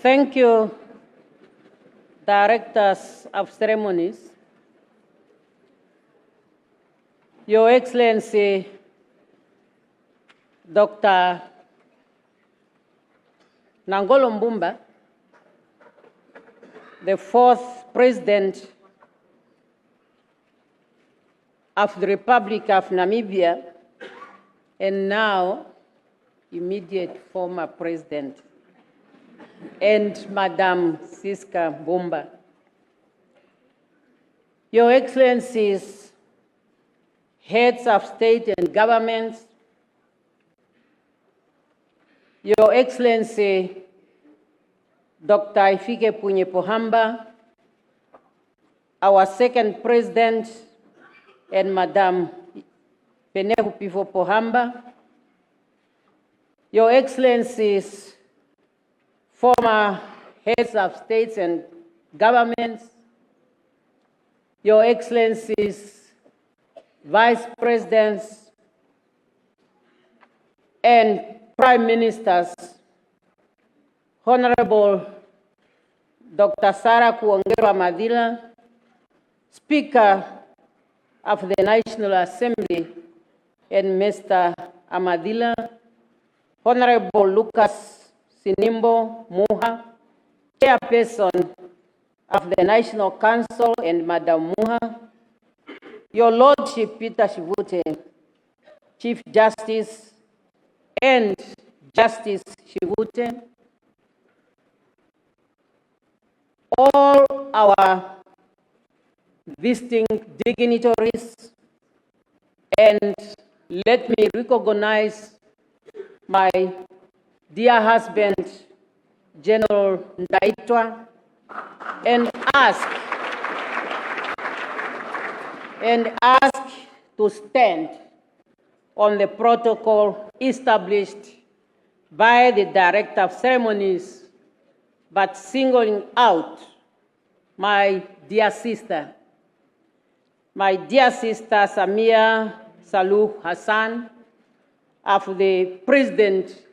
Thank you, Directors of Ceremonies, Your Excellency, Dr. Nangolo Mbumba, the fourth President of the Republic of Namibia, and now immediate former President, and Madam Siska Mbumba. Your Excellencies, heads of state and governments, Your Excellency, Dr. Ifike Punye Pohamba, our second President, and Madam Penehu Pifo Pohamba, Your Excellencies, former heads of states and governments, Your Excellencies, Vice Presidents, and Prime Ministers, Honorable Dr. Sarah Kuongerwa Madila, Speaker of the National Assembly, and Mr. Amadila, Honorable Lucas Sinimbo Muha, Chairperson of the National Council, and Madam Muha, Your Lordship Peter Shivute, Chief Justice, and Justice Shivute, all our visiting dignitaries, and let me recognize my dear husband, General Ndaitwah, and ask to stand on the protocol established by the Director of Ceremonies, but singling out my dear sister Samia Suluhu Hassan, of the President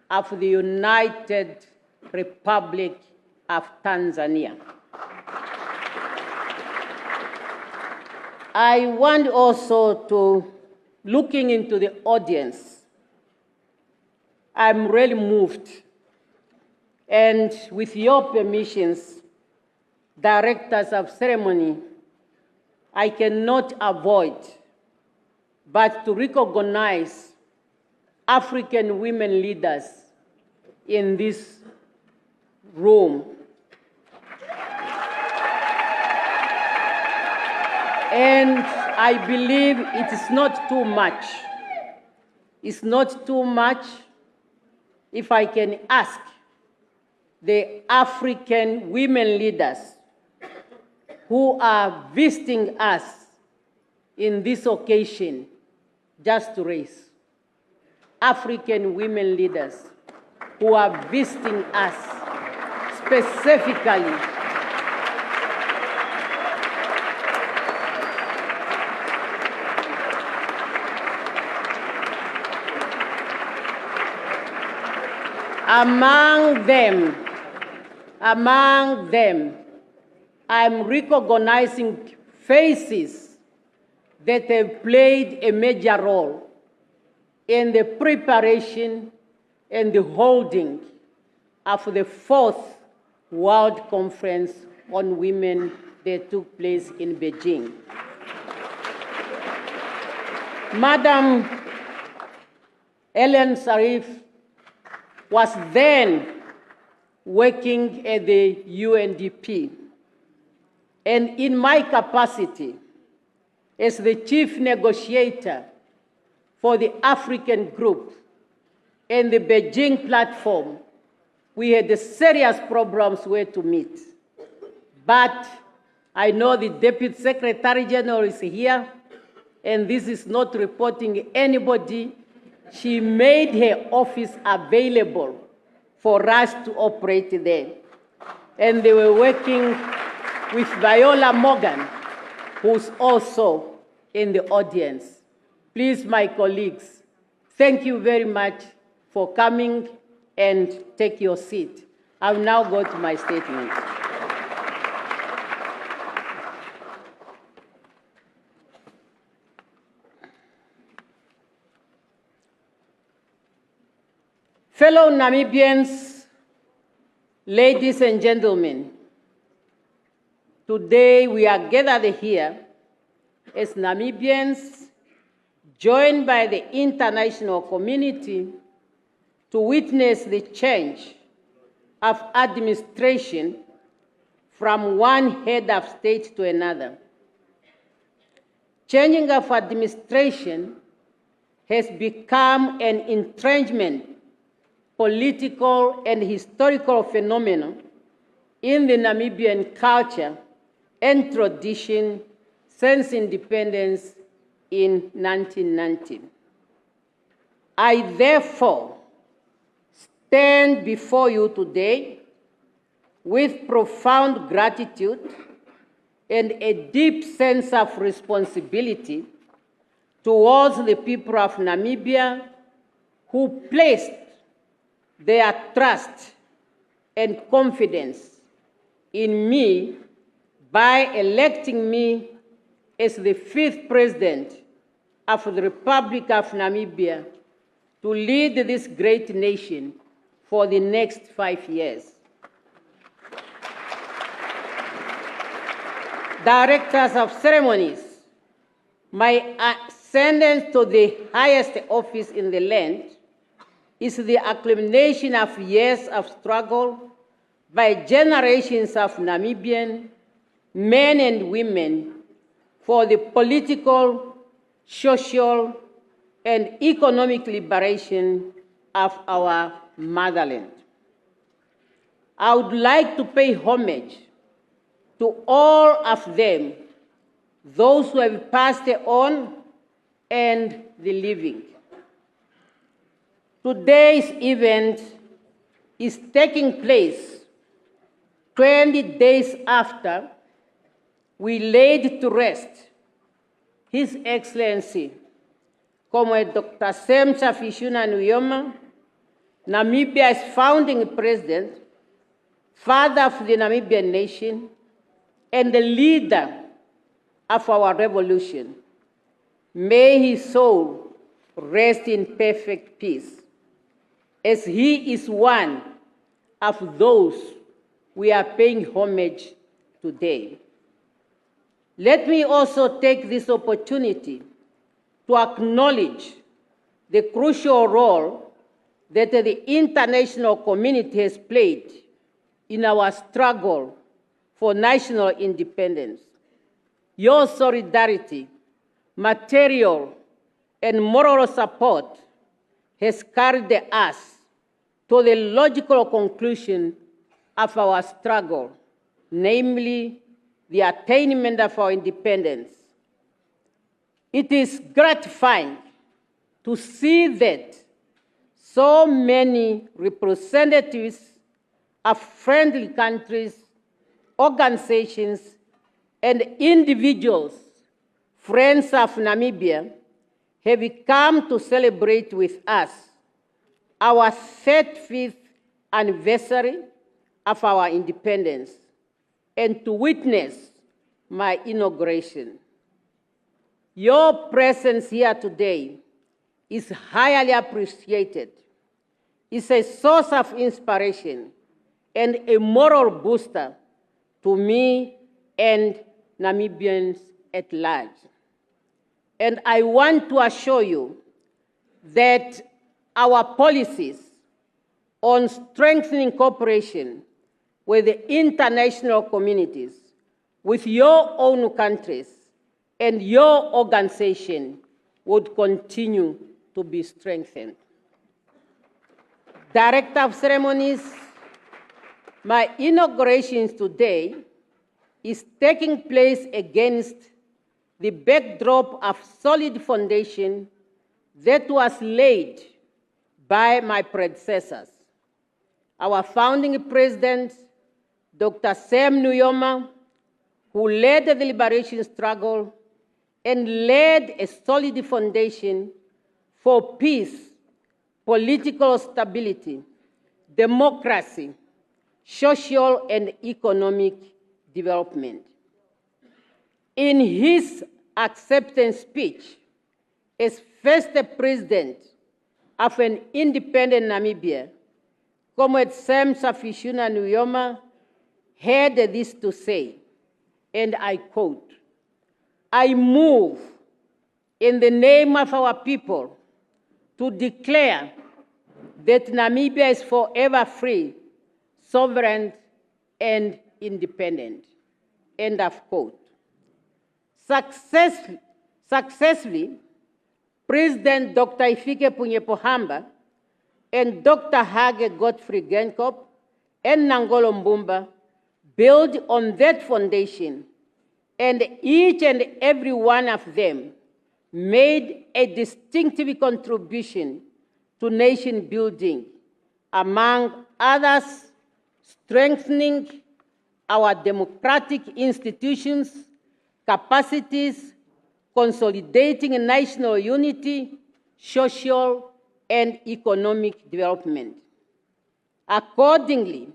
of the United Republic of Tanzania. I want also to, looking into the audience, I'm really moved, and with your permissions, Directors of Ceremony, I cannot avoid but to recognize African women leaders in this room. And I believe it is not too much. It's not too much if I can ask the African women leaders who are visiting us in this occasion just to raise. African women leaders who are visiting us specifically. Among them, I'm recognizing faces that have played a major role in the preparation and the holding of the 4th World Conference on Women that took place in Beijing. Madam Ellen Sirleaf was then working at the UNDP. And in my capacity as the chief negotiator for the African group and the Beijing platform, we had serious problems where to meet. But I know the Deputy Secretary General is here, and this is not reporting anybody. She made her office available for us to operate there. And they were working with Viola Morgan, who's also in the audience. Please, my colleagues, thank you very much for coming and take your seat. I'll now go to my statement. Fellow Namibians, ladies and gentlemen, today we are gathered here as Namibians joined by the international community to witness the change of administration from one head of state to another. Changing of administration has become an entrenchment political and historical phenomenon in the Namibian culture and tradition since independence in 1990. I therefore stand before you today with profound gratitude and a deep sense of responsibility towards the people of Namibia who placed their trust and confidence in me by electing me as the 5th President of the Republic of Namibia to lead this great nation for the next 5 years. Directors of ceremonies, my ascendance to the highest office in the land is the accumulation of years of struggle by generations of Namibian men and women for the political, social, and economic liberation of our motherland. I would like to pay homage to all of them, those who have passed on and the living. Today's event is taking place 20 days after we laid to rest His Excellency, Comrade Dr. Sam Shafishuna Nujoma, Namibia's founding president, father of the Namibian nation, and the leader of our revolution. May his soul rest in perfect peace, as he is one of those we are paying homage today. Let me also take this opportunity to acknowledge the crucial role that the international community has played in our struggle for national independence. Your solidarity, material, and moral support has carried us to the logical conclusion of our struggle, namely the attainment of our independence. It is gratifying to see that so many representatives of friendly countries, organizations, and individuals, friends of Namibia, have come to celebrate with us our 35th anniversary of our independence and to witness my inauguration. Your presence here today is highly appreciated. It's a source of inspiration and a moral booster to me and Namibians at large. And I want to assure you that our policies on strengthening cooperation with the international communities, with your own countries, and your organization would continue to be strengthened. Director of ceremonies, my inauguration today is taking place against the backdrop of solid foundation that was laid by my predecessors. Our founding president, Dr. Sam Nujoma, who led the liberation struggle and laid a solid foundation for peace, political stability, democracy, social and economic development. In his acceptance speech as first president of an independent Namibia, Comrade Sam Safishuna Nujoma had this to say, and I quote, "I move in the name of our people to declare that Namibia is forever free, sovereign, and independent," end of quote. Successfully, President Dr. Hifikepunye Pohamba and Dr. Hage Godfrey Geingob and Nangolo Mbumba built on that foundation, and each and every one of them made a distinctive contribution to nation building, among others, strengthening our democratic institutions, capacities, consolidating national unity, social and economic development. Accordingly,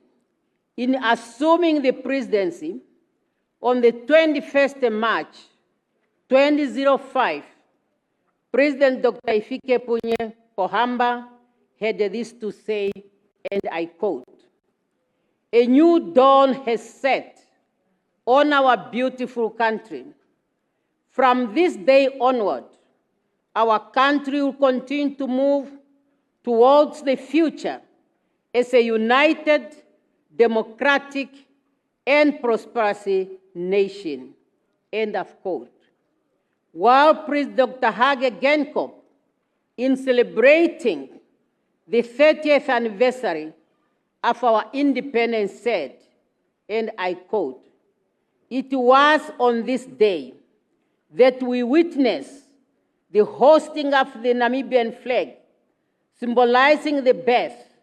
in assuming the presidency on the 21st March 2005, President Dr. Hifikepunye Pohamba had this to say, and I quote, "A new dawn has set on our beautiful country. From this day onward, our country will continue to move towards the future as a united, democratic, and prosperous nation," end of quote. While President Dr. Hage Geingob, in celebrating the 30th anniversary of our independence, said, and I quote, "It was on this day that we witnessed the hosting of the Namibian flag, symbolizing the birth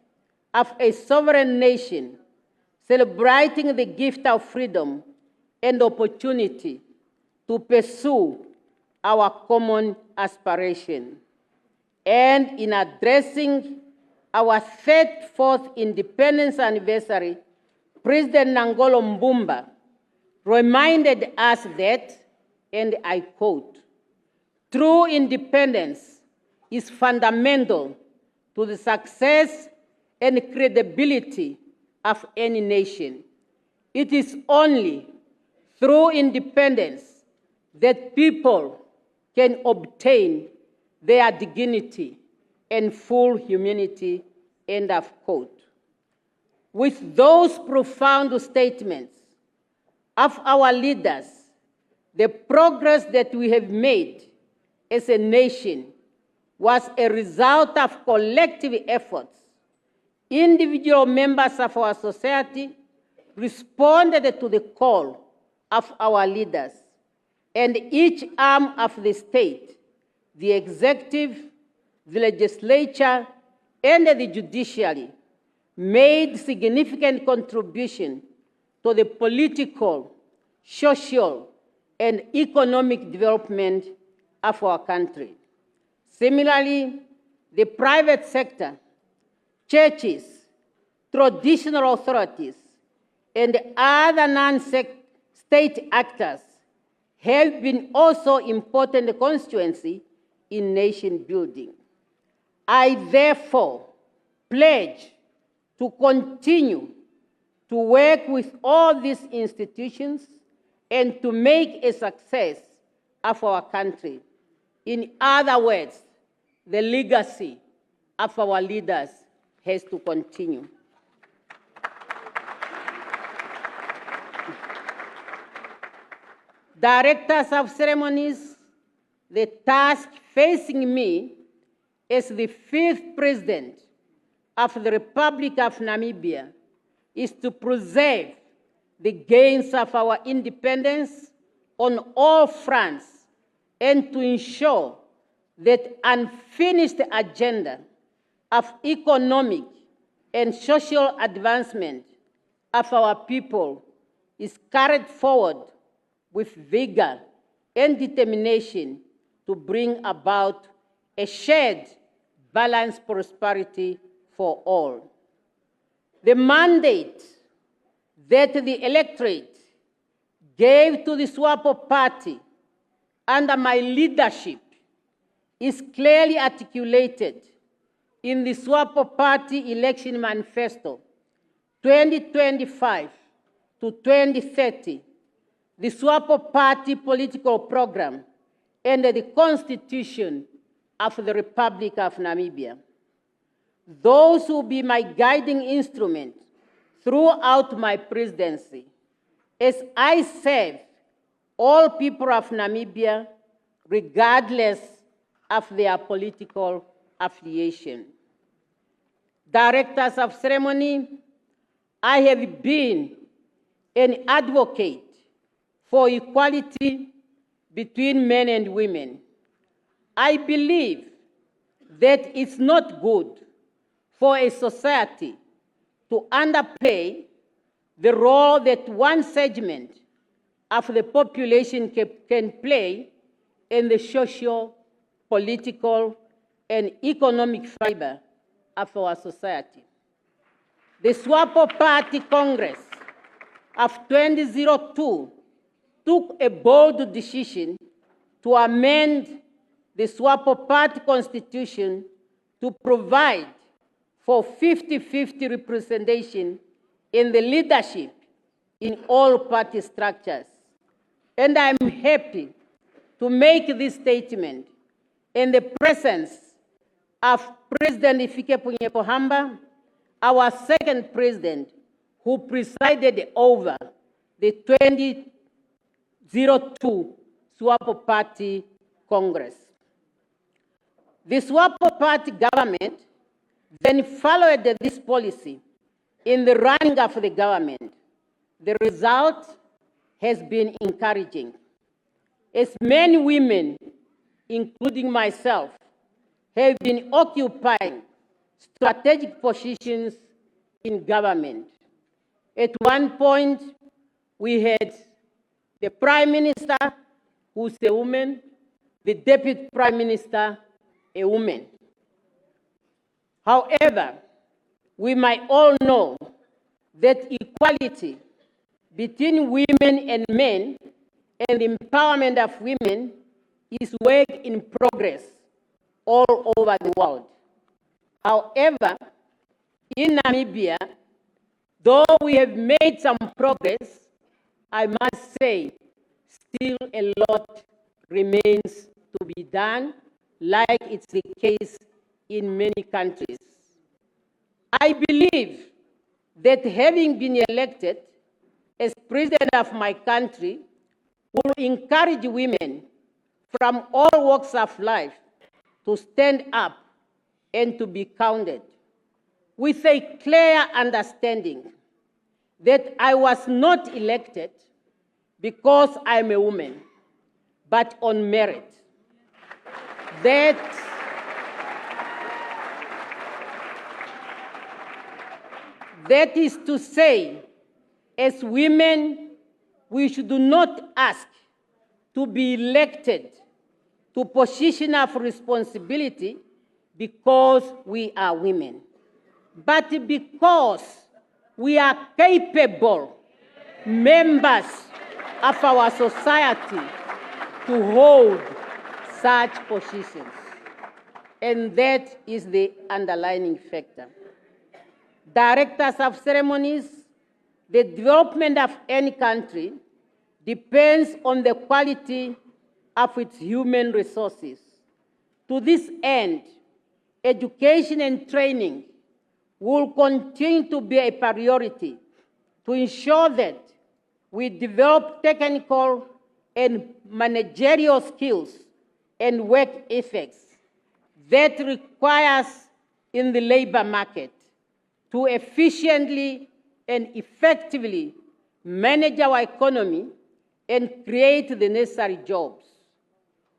of a sovereign nation, celebrating the gift of freedom and opportunity to pursue our common aspiration." And in addressing our 34th independence anniversary, President Nangolo Mbumba reminded us that, and I quote, "True independence is fundamental to the success and credibility of any nation. It is only through independence that people can obtain their dignity and full humanity," end of quote. With those profound statements of our leaders, the progress that we have made as a nation was a result of collective efforts. Individual members of our society responded to the call of our leaders, and each arm of the state, the executive, the legislature, and the judiciary, made significant contribution to the political, social, and economic development of our country. Similarly, the private sector, churches, traditional authorities, and other non-state actors have been also important constituency in nation building. I therefore pledge to continue to work with all these institutions and to make a success of our country. In other words, the legacy of our leaders has to continue. Directors of ceremonies, the task facing me as the 5th President of the Republic of Namibia is to preserve the gains of our independence on all fronts and to ensure that unfinished agenda of economic and social advancement of our people is carried forward with vigor and determination to bring about a shared, balanced prosperity for all. The mandate that the electorate gave to the SWAPO party under my leadership is clearly articulated in the SWAPO Party Election Manifesto 2025 to 2030, the SWAPO Party Political Program, and the Constitution of the Republic of Namibia. Those will be my guiding instrument throughout my presidency as I serve all people of Namibia regardless of their political affiliation. Directors of ceremony, I have been an advocate for equality between men and women. I believe that it's not good for a society to underplay the role that one segment of the population can play in the social, political, and economic fiber of our society. The SWAPO Party Congress of 2002 took a bold decision to amend the SWAPO Party Constitution to provide for 50-50 representation in the leadership in all party structures. And I'm happy to make this statement in the presence of President Hifikepunye Pohamba, our second president, who presided over the 2002 SWAPO Party Congress. The SWAPO Party government then followed this policy in the running of the government. The result has been encouraging, as many women, including myself, have been occupying strategic positions in government. At one point, we had the Prime Minister, who's a woman, the Deputy Prime Minister, a woman. However, we might all know that equality between women and men and the empowerment of women is work in progress all over the world. However, in Namibia, though we have made some progress, I must say, still a lot remains to be done, like it's the case in many countries. I believe that having been elected as president of my country will encourage women from all walks of life to stand up and to be counted, with a clear understanding that I was not elected because I'm a woman, but on merit. That is to say, as women, we should not ask to be elected to position of responsibility because we are women, but because we are capable members of our society to hold such positions. And that is the underlying factor. Directors of ceremonies, the development of any country depends on the quality of its human resources. To this end, education and training will continue to be a priority to ensure that we develop technical and managerial skills and work ethics that requires in the labor market to efficiently and effectively manage our economy and create the necessary jobs.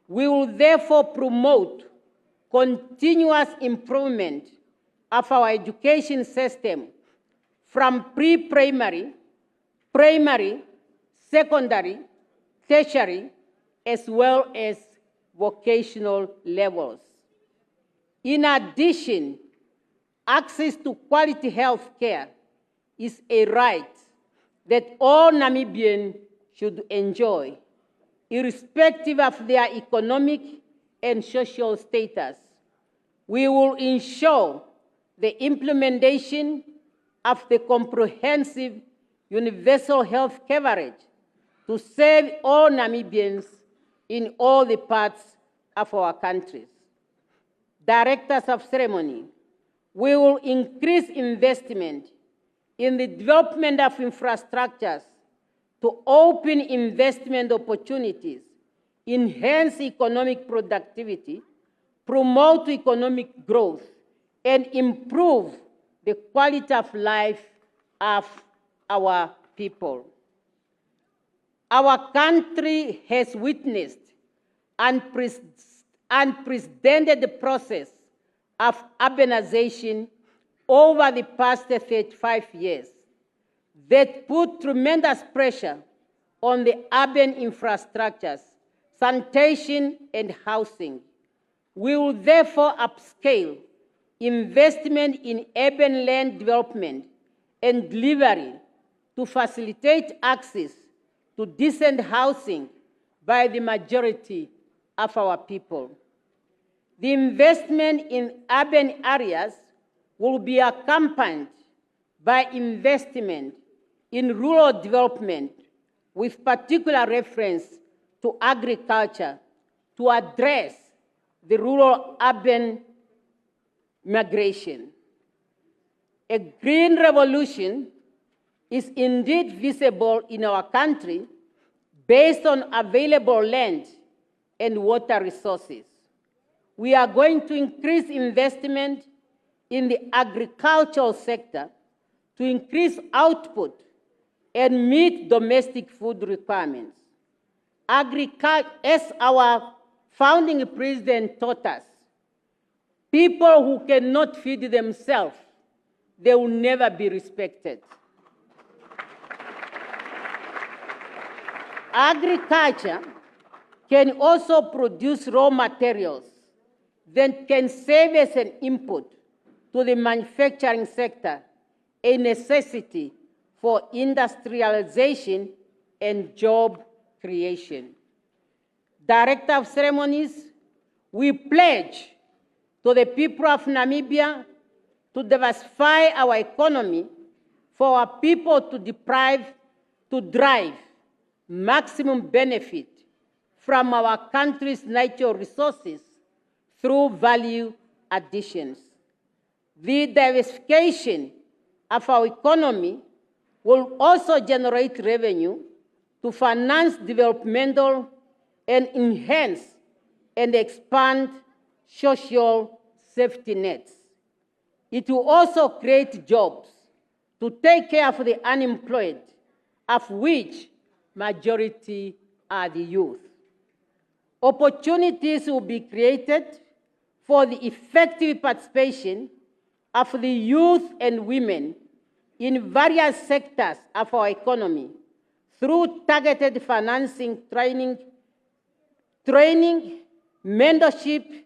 We will therefore promote continuous improvement of our education system from pre-primary, primary, secondary, tertiary, as well as vocational levels. In addition, access to quality health care is a right that all Namibians should enjoy, irrespective of their economic and social status. We will ensure the implementation of the comprehensive universal health coverage to serve all Namibians in all the parts of our countries. Directors of ceremony, we will increase investment in the development of infrastructures to open investment opportunities, enhance economic productivity, promote economic growth, and improve the quality of life of our people. Our country has witnessed unprecedented process of urbanization over the past 35 years that put tremendous pressure on the urban infrastructures, sanitation, and housing. We will therefore upscale investment in urban land development and delivery to facilitate access to decent housing by the majority of our people. The investment in urban areas will be accompanied by investment in rural development with particular reference to agriculture to address the rural-urban migration. A green revolution is indeed visible in our country based on available land and water resources. We are going to increase investment in the agricultural sector to increase output and meet domestic food requirements. Agriculture, as our founding president taught us, people who cannot feed themselves, they will never be respected. Agriculture can also produce raw materials that can serve as an input to the manufacturing sector, a necessity for industrialization and job creation. Director of Ceremonies, we pledge to the people of Namibia to diversify our economy for our people to drive maximum benefit from our country's natural resources through value additions. The diversification of our economy will also generate revenue to finance developmental and enhance and expand social safety nets. It will also create jobs to take care of the unemployed, of which majority are the youth. Opportunities will be created for the effective participation of the youth and women in various sectors of our economy through targeted financing, training, mentorship,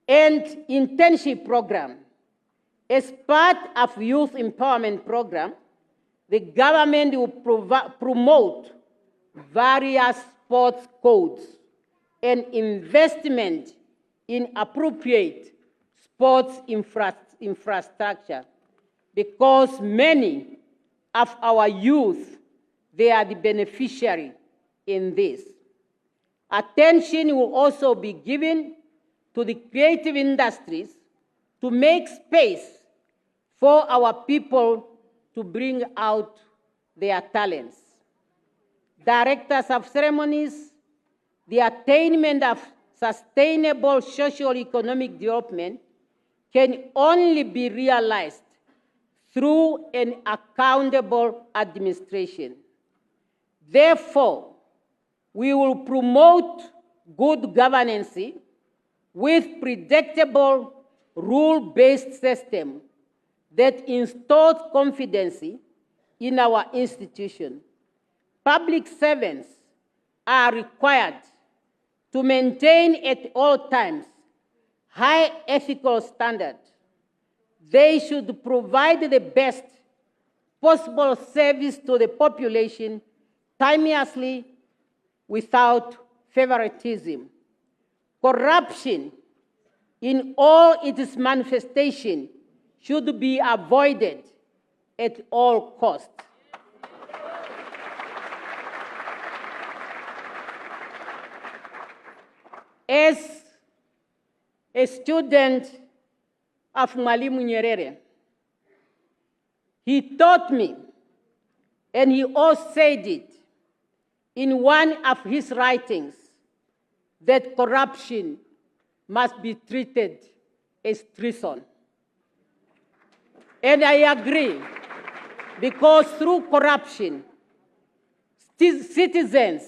and internship program. As part of youth empowerment program, the government will promote various sports codes and investment in appropriate sports infrastructure, because many of our youth, they are the beneficiary in this. Attention will also be given to the creative industries to make space for our people to bring out their talents. Directors of ceremonies, the attainment of sustainable socio-economic development can only be realized through an accountable administration. Therefore, we will promote good governance with predictable, rule-based system that instills confidence in our institution. Public servants are required to maintain at all times high ethical standards. They should provide the best possible service to the population timelessly without favoritism. Corruption in all its manifestations should be avoided at all costs. As a student of Mwalimu Nyerere, he taught me, and he also said it in one of his writings, that corruption must be treated as treason. And I agree, because through corruption, citizens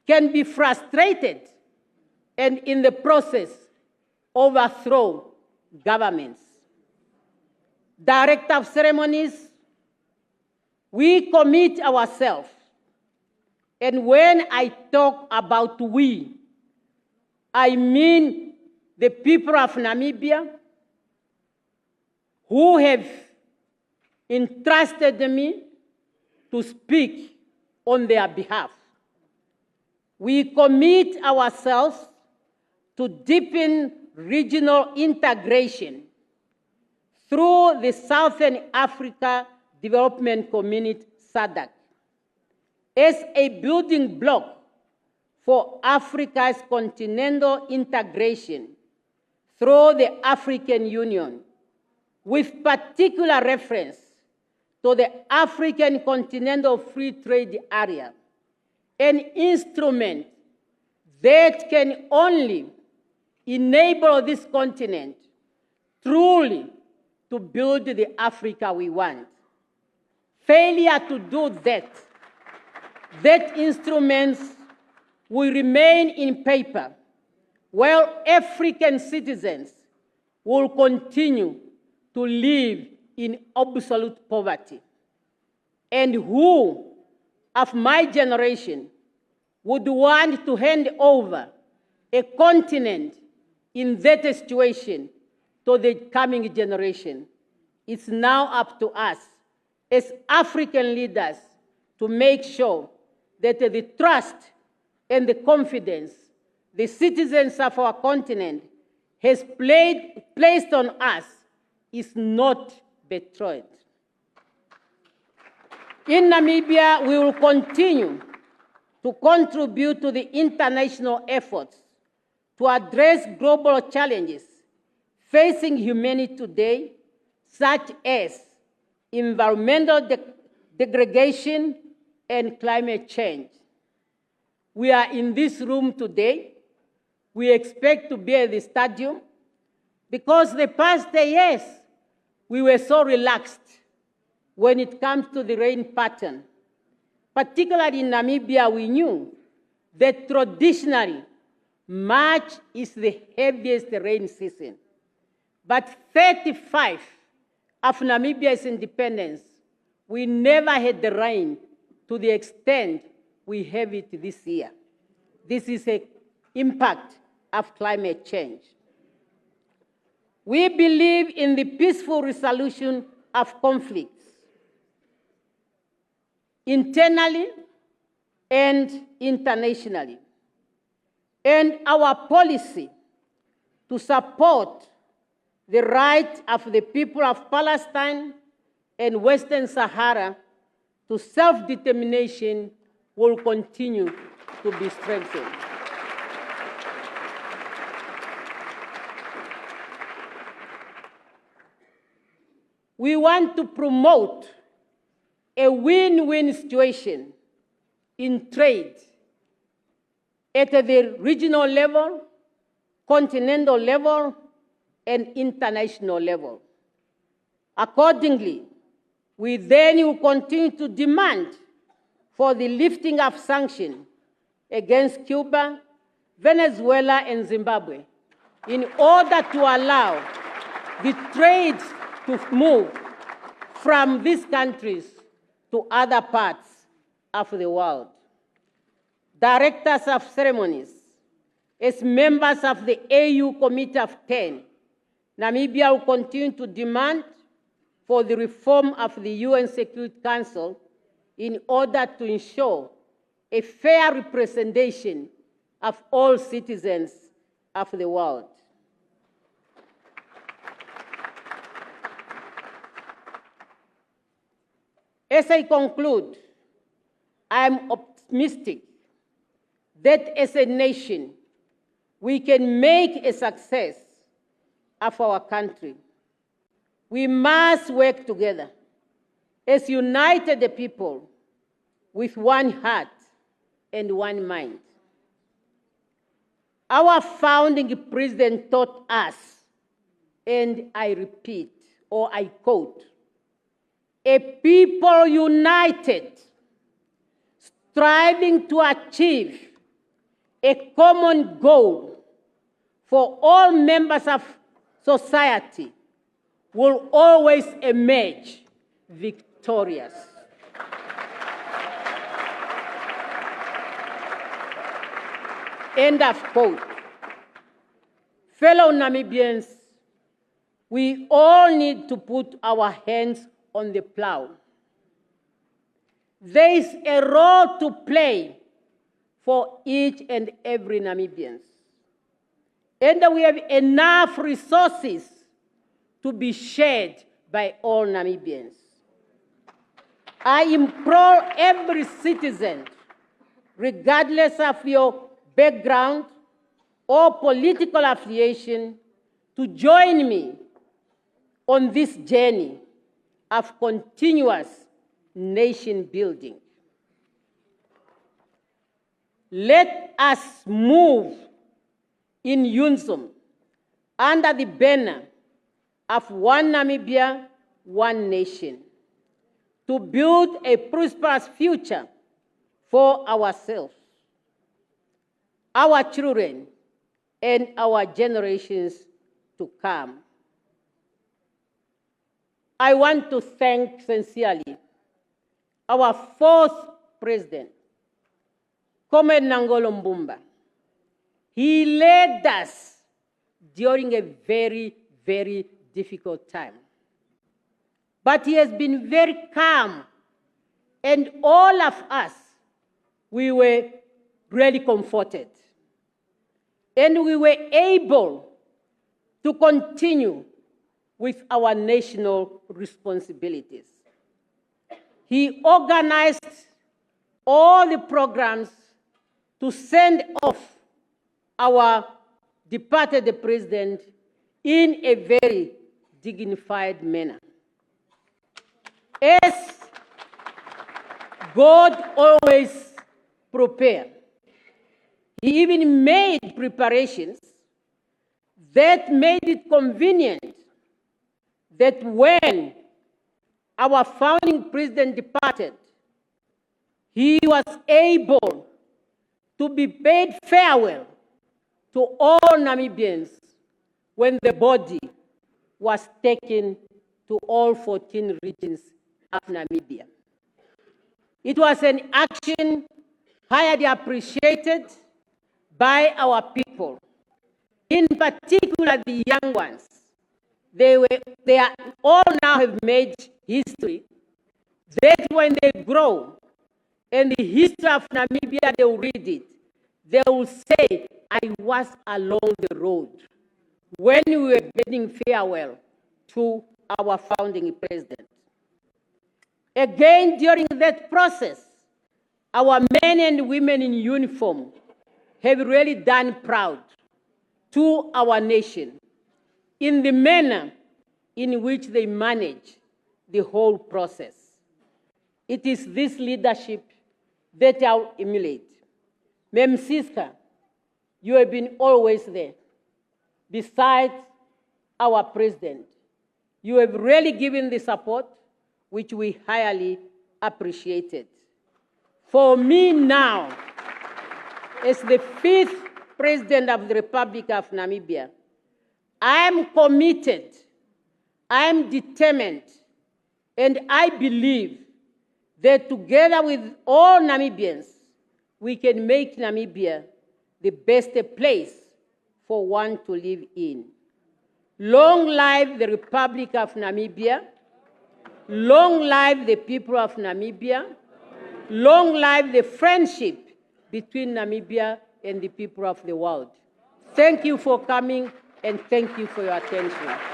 can be frustrated and in the process overthrow governments. Director of ceremonies, we commit ourselves. And when I talk about we, I mean the people of Namibia who have entrusted me to speak on their behalf. We commit ourselves to deepen regional integration through the Southern Africa Development Community, SADC, as a building block for Africa's continental integration through the African Union, with particular reference to the African Continental Free Trade Area, an instrument that can only enable this continent truly to build the Africa we want. Failure to do that instruments will remain in paper, while African citizens will continue to live in absolute poverty. And who of my generation would want to hand over a continent in that situation to the coming generation? It's now up to us as African leaders to make sure that the trust and the confidence the citizens of our continent has placed on us is not betrayed. In Namibia, we will continue to contribute to the international efforts to address global challenges facing humanity today, such as environmental degradation and climate change. We are in this room today. We expect to be at the stadium because the past years we were so relaxed when it comes to the rain pattern. Particularly in Namibia, we knew that traditionally March is the heaviest rain season. But 35 of Namibia's independence, we never had the rain to the extent we have it this year. This is an impact of climate change. We believe in the peaceful resolution of conflicts, internally and internationally. And our policy to support the right of the people of Palestine and Western Sahara to self-determination will continue to be strengthened. We want to promote a win-win situation in trade at the regional level, continental level, and international level. Accordingly, we then will continue to demand for the lifting of sanctions against Cuba, Venezuela, and Zimbabwe in order to allow the trade to move from these countries to other parts of the world. Directors of ceremonies, as members of the AU Committee of 10, Namibia will continue to demand for the reform of the UN Security Council in order to ensure a fair representation of all citizens of the world. As I conclude, I am optimistic that as a nation, we can make a success of our country. We must work together as united people with one heart and one mind. Our founding president taught us, and I repeat, or I quote, "A people united, striving to achieve a common goal for all members of society will always emerge victorious." End of quote. Fellow Namibians, we all need to put our hands on the plow. There is a role to play for each and every Namibian. And we have enough resources to be shared by all Namibians. I implore every citizen, regardless of your background or political affiliation, to join me on this journey of continuous nation building. Let us move in unison under the banner of one Namibia, one nation, to build a prosperous future for ourselves, our children, and our generations to come. I want to thank sincerely our fourth president, Comrade Nangolo Mbumba. He led us during a very, very difficult time. But he has been very calm, and all of us, we were really comforted. And we were able to continue with our national responsibilities. He organized all the programs to send off our departed president in a very dignified manner. As God always prepared, he even made preparations that made it convenient that when our founding president departed, he was able to be paid farewell to all Namibians when the body was taken to all 14 regions of Namibia. It was an action highly appreciated by our people, in particular the young ones. They are all now have made history, that when they grow and the history of Namibia, they will read it. They will say, I was along the road when we were bidding farewell to our founding president. Again, during that process, our men and women in uniform have really done proud to our nation in the manner in which they manage the whole process. It is this leadership that I'll emulate. Ma'am Siska, you have been always there. Besides our president, you have really given the support which we highly appreciated. For me now, as the fifth president of the Republic of Namibia, I am committed, I am determined, and I believe that together with all Namibians, we can make Namibia the best place for one to live in. Long live the Republic of Namibia. Long live the people of Namibia. Long live the friendship between Namibia and the people of the world. Thank you for coming, and thank you for your attention.